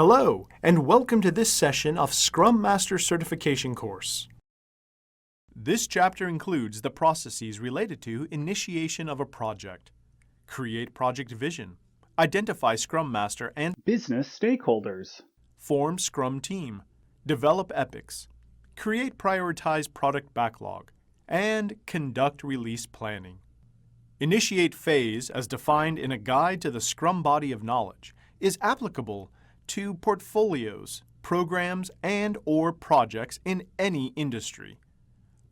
Hello, and welcome to this session of Scrum Master Certification course. This chapter includes the processes related to initiation of a project, create project vision, identify Scrum Master and business stakeholders, form Scrum Team, develop epics, create prioritized product backlog, and conduct release planning. Initiate phase, as defined in a guide to the Scrum body of knowledge, is applicable to portfolios, programs, and/or projects in any industry,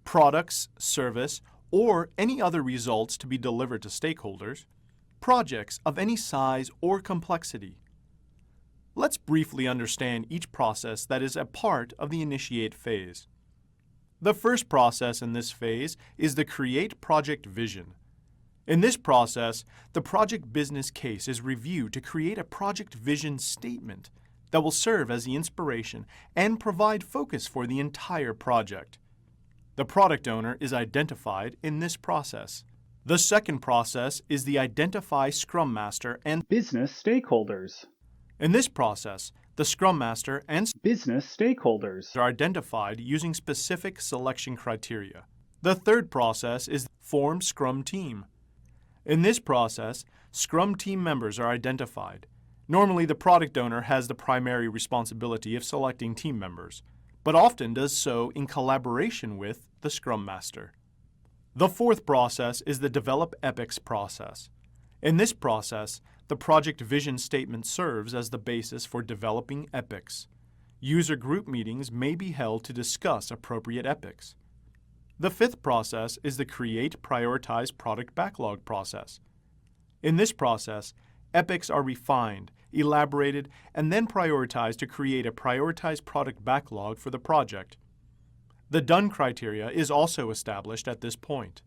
products, service, or any other results to be delivered to stakeholders, projects of any size or complexity. Let's briefly understand each process that is a part of the initiate phase. The first process in this phase is the create project vision. In this process, the project business case is reviewed to create a project vision statement that will serve as the inspiration and provide focus for the entire project. The product owner is identified in this process. The second process is the identify Scrum Master and business stakeholders. In this process, the Scrum Master and business stakeholders are identified using specific selection criteria. The third process is form Scrum Team. In this process, Scrum Team members are identified. Normally, the product owner has the primary responsibility of selecting team members, but often does so in collaboration with the Scrum Master. The fourth process is the develop epics process. In this process, the project vision statement serves as the basis for developing epics. User group meetings may be held to discuss appropriate epics. The fifth process is the create prioritized product backlog process. In this process, epics are refined, elaborated, and then prioritized to create a prioritized product backlog for the project. The done criteria is also established at this point.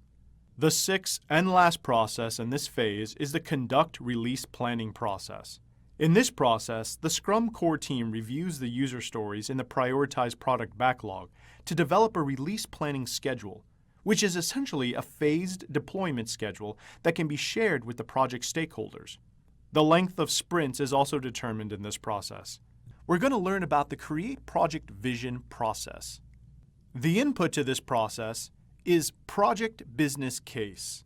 The sixth and last process in this phase is the conduct release planning process. In this process, the Scrum core team reviews the user stories in the prioritized product backlog to develop a release planning schedule, which is essentially a phased deployment schedule that can be shared with the project stakeholders. The length of sprints is also determined in this process. We're going to learn about the create project vision process. The input to this process is project business case.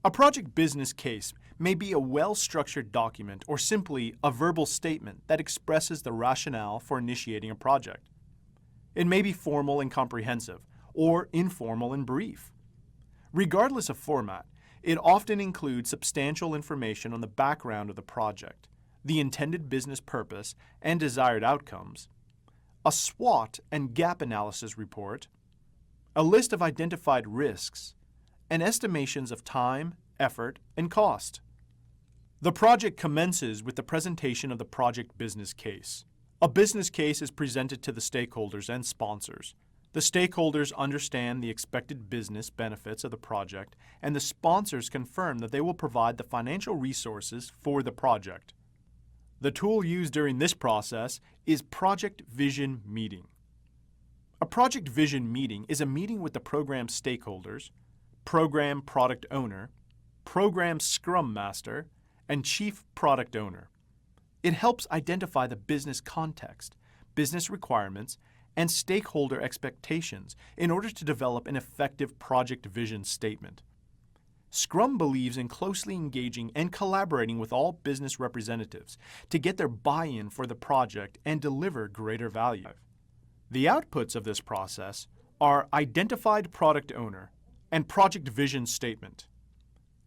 A project business case may be a well-structured document or simply a verbal statement that expresses the rationale for initiating a project. It may be formal and comprehensive, or informal and brief. Regardless of format, it often includes substantial information on the background of the project, the intended business purpose and desired outcomes, a SWOT and gap analysis report, a list of identified risks, and estimations of time, effort, and cost. The project commences with the presentation of the project business case. A business case is presented to the stakeholders and sponsors. The stakeholders understand the expected business benefits of the project, and the sponsors confirm that they will provide the financial resources for the project. The tool used during this process is Project Vision Meeting. A Project Vision Meeting is a meeting with the program stakeholders, program product owner, program Scrum Master, and Chief Product Owner. It helps identify the business context, business requirements, and stakeholder expectations in order to develop an effective project vision statement. Scrum believes in closely engaging and collaborating with all business representatives to get their buy-in for the project and deliver greater value. The outputs of this process are identified product owner and project vision statement.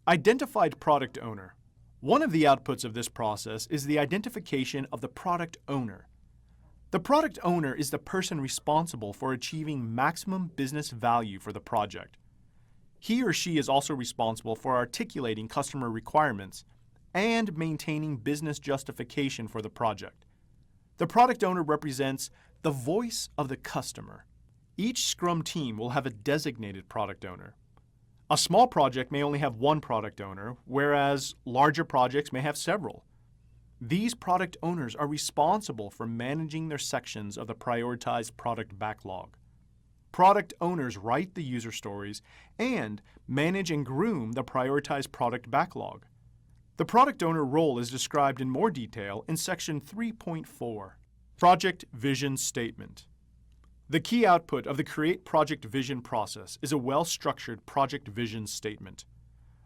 Identified product owner. One of the outputs of this process is the identification of the product owner. The product owner is the person responsible for achieving maximum business value for the project. He or she is also responsible for articulating customer requirements and maintaining business justification for the project. The product owner represents the voice of the customer. Each Scrum team will have a designated product owner. A small project may only have one product owner, whereas larger projects may have several. These product owners are responsible for managing their sections of the prioritized product backlog. Product owners write the user stories and manage and groom the prioritized product backlog. The product owner role is described in more detail in section 3.4. Project Vision Statement. The key output of the Create Project Vision process is a well-structured project vision statement.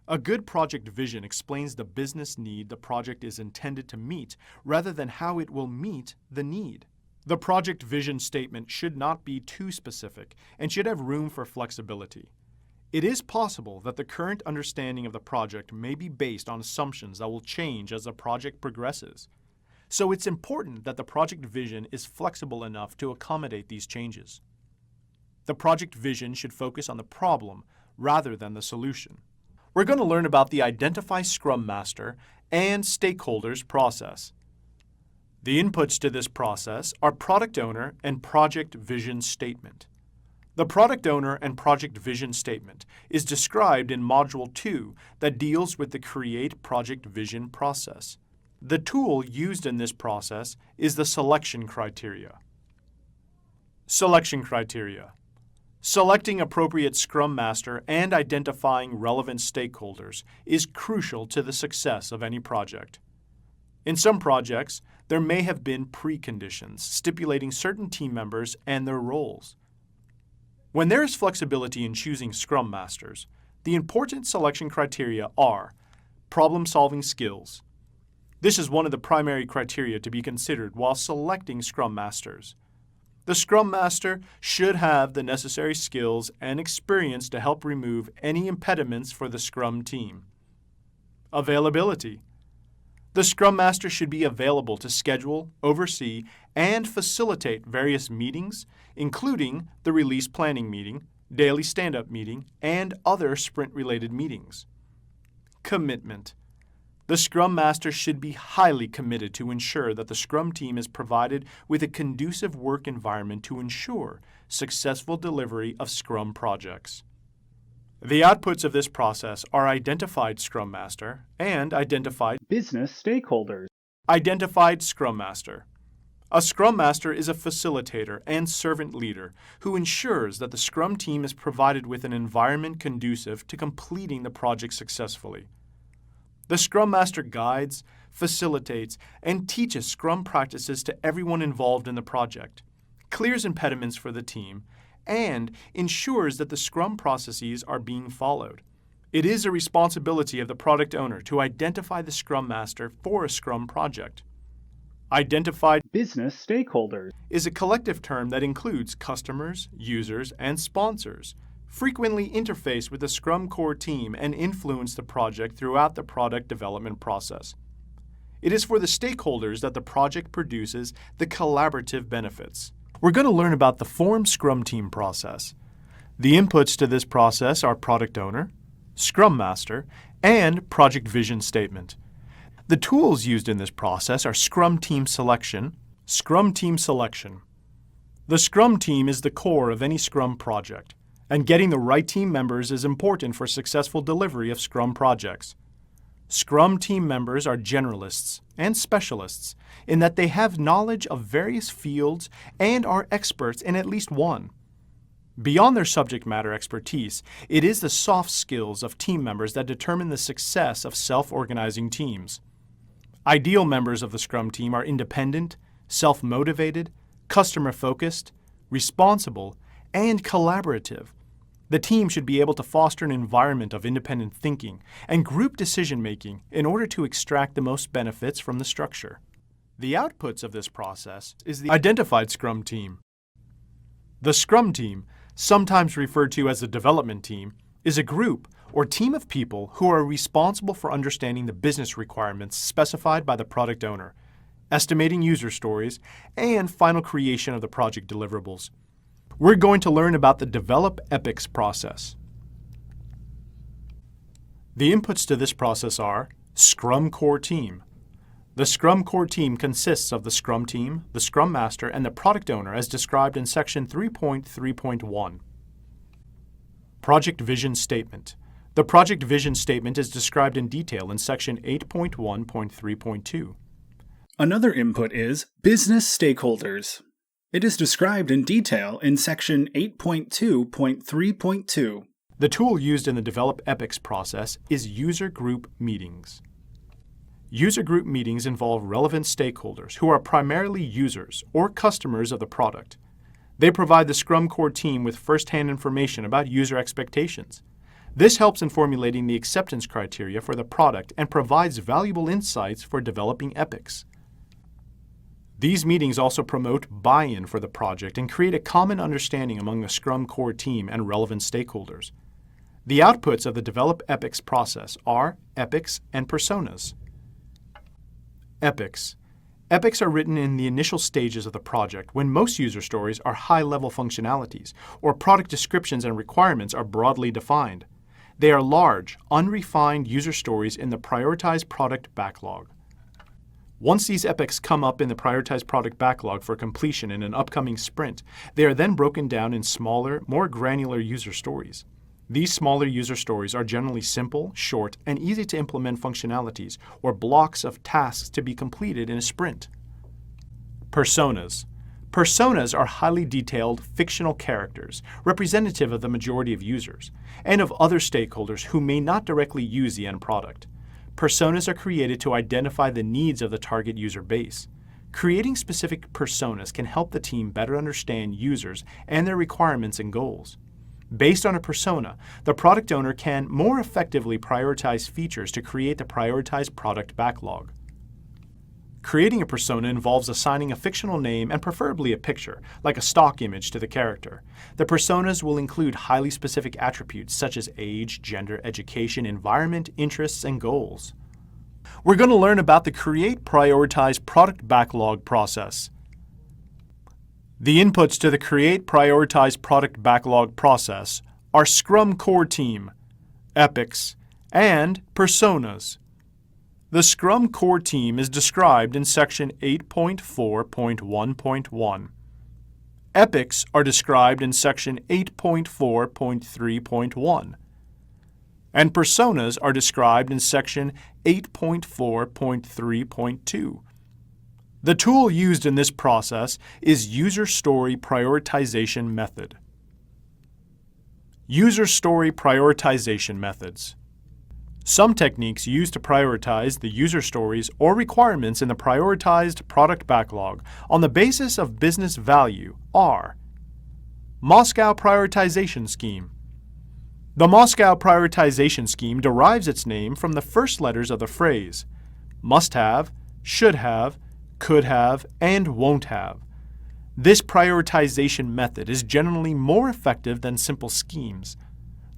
A good project vision explains the business need the project is intended to meet rather than how it will meet the need. The project vision statement should not be too specific and should have room for flexibility. It is possible that the current understanding of the project may be based on assumptions that will change as the project progresses. So it's important that the project vision is flexible enough to accommodate these changes. The project vision should focus on the problem rather than the solution. We're going to learn about the Identify Scrum Master and Stakeholders process. The inputs to this process are Product Owner and Project Vision Statement. The Product Owner and Project Vision Statement is described in Module 2 that deals with the Create Project Vision process. The tool used in this process is the selection criteria. Selection criteria. Selecting appropriate Scrum Master and identifying relevant stakeholders is crucial to the success of any project. In some projects, there may have been preconditions stipulating certain team members and their roles. When there is flexibility in choosing Scrum Masters, the important selection criteria are problem-solving skills. This is one of the primary criteria to be considered while selecting Scrum Masters. The Scrum Master should have the necessary skills and experience to help remove any impediments for the Scrum team. Availability. The Scrum Master should be available to schedule, oversee, and facilitate various meetings, including the release planning meeting, daily stand-up meeting, and other sprint-related meetings. Commitment. The Scrum Master should be highly committed to ensure that the Scrum team is provided with a conducive work environment to ensure successful delivery of Scrum projects. The outputs of this process are Identified Scrum Master and Identified Business Stakeholders. Identified Scrum Master. A Scrum Master is a facilitator and servant leader who ensures that the Scrum team is provided with an environment conducive to completing the project successfully. The Scrum Master guides, facilitates, and teaches Scrum practices to everyone involved in the project, clears impediments for the team, and ensures that the Scrum processes are being followed. It is a responsibility of the product owner to identify the Scrum Master for a Scrum project. Identified Business Stakeholders is a collective term that includes customers, users, and sponsors, frequently interface with the Scrum core team and influence the project throughout the product development process. It is for the stakeholders that the project produces the collaborative benefits. We're going to learn about the Form Scrum Team process. The inputs to this process are Product Owner, Scrum Master, and Project Vision Statement. The tools used in this process are Scrum Team Selection, Scrum Team Selection. The Scrum Team is the core of any Scrum project, and getting the right team members is important for successful delivery of Scrum projects. Scrum team members are generalists and specialists in that they have knowledge of various fields and are experts in at least one. Beyond their subject matter expertise, it is the soft skills of team members that determine the success of self-organizing teams. Ideal members of the Scrum team are independent, self-motivated, customer-focused, responsible, and collaborative. The team should be able to foster an environment of independent thinking and group decision-making in order to extract the most benefits from the structure. The outputs of this process is the Identified Scrum Team. The Scrum Team, sometimes referred to as the development team, is a group or team of people who are responsible for understanding the business requirements specified by the product owner, estimating user stories, and final creation of the project deliverables. We're going to learn about the Develop Epics process. The inputs to this process are Scrum Core Team. The Scrum Core Team consists of the Scrum Team, the Scrum Master, and the Product Owner as described in Section 3.3.1. Project Vision Statement. The Project Vision Statement is described in detail in Section 8.1.3.2. Another input is Business Stakeholders. It is described in detail in Section 8.2.3.2. The tool used in the Develop Epics process is User Group Meetings. User group meetings involve relevant stakeholders who are primarily users or customers of the product. They provide the Scrum core team with first-hand information about user expectations. This helps in formulating the acceptance criteria for the product and provides valuable insights for developing epics. These meetings also promote buy-in for the project and create a common understanding among the Scrum core team and relevant stakeholders. The outputs of the Develop Epics process are epics and personas. Epics. Epics are written in the initial stages of the project when most user stories are high-level functionalities or product descriptions and requirements are broadly defined. They are large, unrefined user stories in the Prioritized Product Backlog. Once these epics come up in the Prioritized Product Backlog for completion in an upcoming sprint, they are then broken down in smaller, more granular user stories. These smaller user stories are generally simple, short, and easy to implement functionalities or blocks of tasks to be completed in a sprint. Personas. Personas are highly detailed, fictional characters, representative of the majority of users, and of other stakeholders who may not directly use the end product. Personas are created to identify the needs of the target user base. Creating specific personas can help the team better understand users and their requirements and goals. Based on a persona, the product owner can more effectively prioritize features to create the prioritized product backlog. Creating a persona involves assigning a fictional name and preferably a picture, like a stock image, to the character. The personas will include highly specific attributes such as age, gender, education, environment, interests, and goals. We're going to learn about the Create Prioritized Product Backlog process. The inputs to the Create Prioritized Product Backlog process are Scrum Core Team, Epics, and Personas. The Scrum Core Team is described in section 8.4.1.1. Epics are described in section 8.4.3.1. And Personas are described in section 8.4.3.2. The tool used in this process is User Story Prioritization Method. User Story Prioritization Methods. Some techniques used to prioritize the user stories or requirements in the Prioritized Product Backlog on the basis of business value are Moscow Prioritization Scheme. The Moscow Prioritization Scheme derives its name from the first letters of the phrase must have, should have, could have, and won't have. This prioritization method is generally more effective than simple schemes.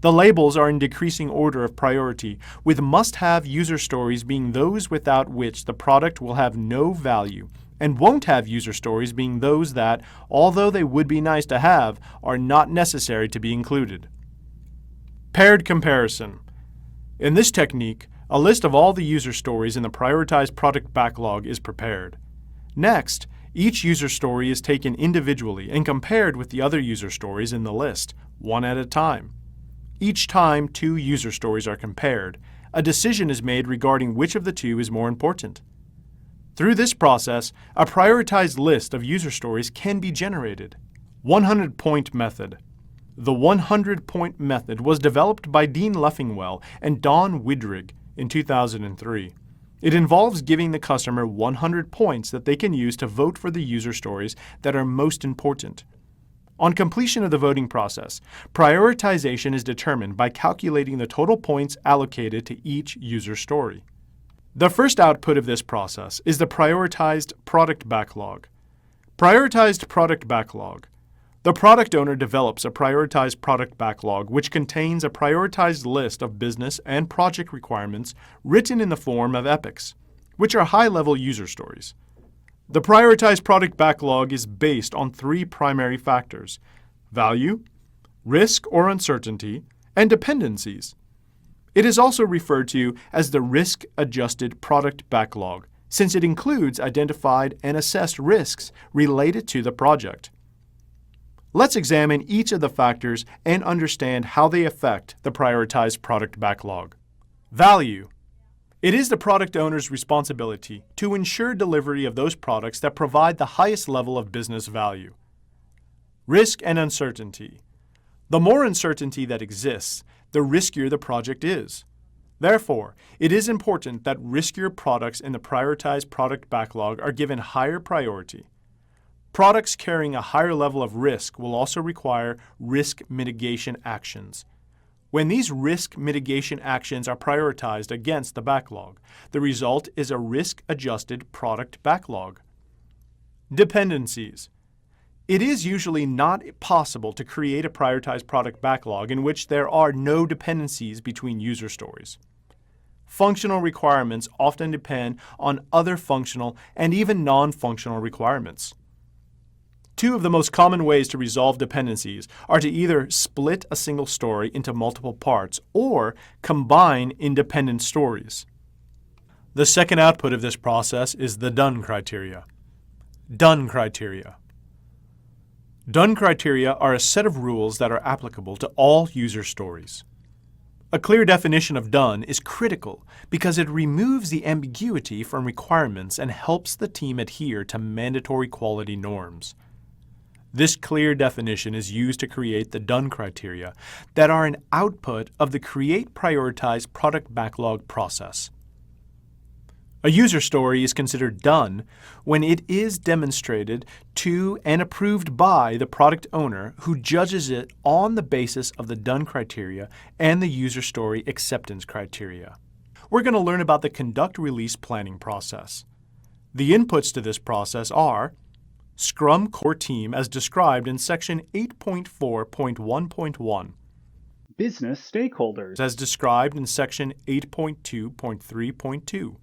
The labels are in decreasing order of priority, with must-have user stories being those without which the product will have no value, and won't-have user stories being those that, although they would be nice to have, are not necessary to be included. Paired comparison. In this technique, a list of all the user stories in the Prioritized Product Backlog is prepared. Next, each user story is taken individually and compared with the other user stories in the list, one at a time. Each time two user stories are compared, a decision is made regarding which of the two is more important. Through this process, a prioritized list of user stories can be generated. 100-point method. The 100-point method was developed by Dean Leffingwell and Don Widrig in 2003. It involves giving the customer 100 points that they can use to vote for the user stories that are most important. On completion of the voting process, prioritization is determined by calculating the total points allocated to each user story. The first output of this process is the Prioritized Product Backlog. Prioritized Product Backlog. The product owner develops a prioritized product backlog which contains a prioritized list of business and project requirements written in the form of epics, which are high-level user stories. The prioritized product backlog is based on three primary factors: value, risk or uncertainty, and dependencies. It is also referred to as the risk-adjusted product backlog, since it includes identified and assessed risks related to the project. Let's examine each of the factors and understand how they affect the prioritized product backlog. Value. It is the product owner's responsibility to ensure delivery of those products that provide the highest level of business value. Risk and uncertainty. The more uncertainty that exists, the riskier the project is. Therefore, it is important that riskier products in the prioritized product backlog are given higher priority. Products carrying a higher level of risk will also require risk mitigation actions. When these risk mitigation actions are prioritized against the backlog, the result is a risk-adjusted product backlog. Dependencies. It is usually not possible to create a prioritized product backlog in which there are no dependencies between user stories. Functional requirements often depend on other functional and even non-functional requirements. Two of the most common ways to resolve dependencies are to either split a single story into multiple parts or combine independent stories. The second output of this process is the done criteria. Done criteria. Done criteria are a set of rules that are applicable to all user stories. A clear definition of done is critical because it removes the ambiguity from requirements and helps the team adhere to mandatory quality norms. This clear definition is used to create the done criteria that are an output of the Create Prioritized Product Backlog process. A user story is considered done when it is demonstrated to and approved by the product owner who judges it on the basis of the done criteria and the user story acceptance criteria. We're going to learn about the conduct release planning process. The inputs to this process are Scrum Core Team as described in section 8.4.1.1, Business stakeholders as described in section 8.2.3.2,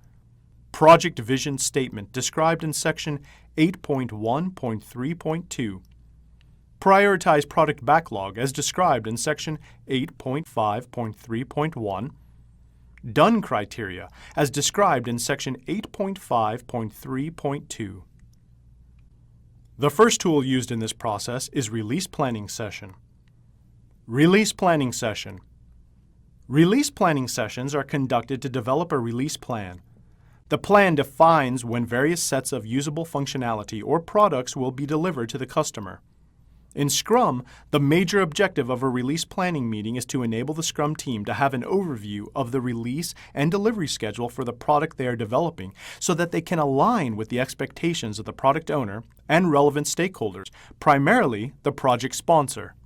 Project Vision Statement described in section 8.1.3.2, Prioritized Product Backlog as described in section 8.5.3.1, Done Criteria as described in section 8.5.3.2. The first tool used in this process is Release Planning Session. Release Planning Session. Release planning sessions are conducted to develop a release plan. The plan defines when various sets of usable functionality or products will be delivered to the customer. In Scrum, the major objective of a release planning meeting is to enable the Scrum team to have an overview of the release and delivery schedule for the product they are developing so that they can align with the expectations of the product owner and relevant stakeholders, primarily the project sponsor.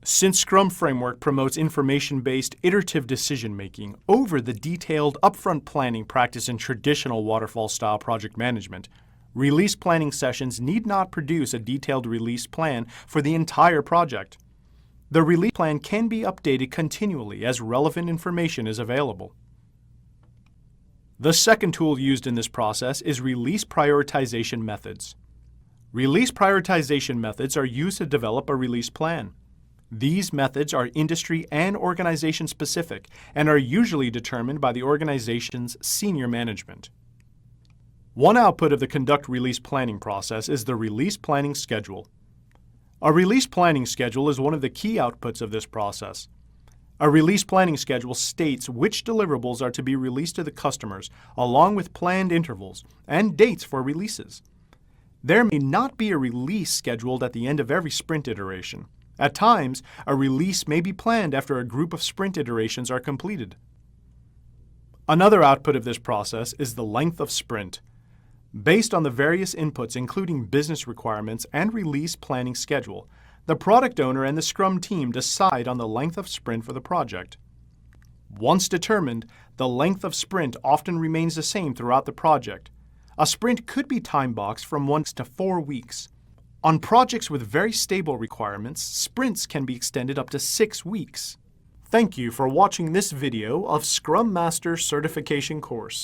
Since Scrum Framework promotes information-based iterative decision-making over the detailed upfront planning practice in traditional waterfall-style project management, release planning sessions need not produce a detailed release plan for the entire project. The release plan can be updated continually as relevant information is available. The second tool used in this process is Release Prioritization Methods. Release prioritization methods are used to develop a release plan. These methods are industry and organization specific and are usually determined by the organization's senior management. One output of the conduct release planning process is the release planning schedule. A release planning schedule is one of the key outputs of this process. A release planning schedule states which deliverables are to be released to the customers, along with planned intervals and dates for releases. There may not be a release scheduled at the end of every sprint iteration. At times, a release may be planned after a group of sprint iterations are completed. Another output of this process is the length of sprint. Based on the various inputs including business requirements and release planning schedule, the product owner and the Scrum team decide on the length of sprint for the project. Once determined, the length of sprint often remains the same throughout the project. A sprint could be time-boxed from 1 to 4 weeks. On projects with very stable requirements, sprints can be extended up to 6 weeks. Thank you for watching this video of Scrum Master Certification course.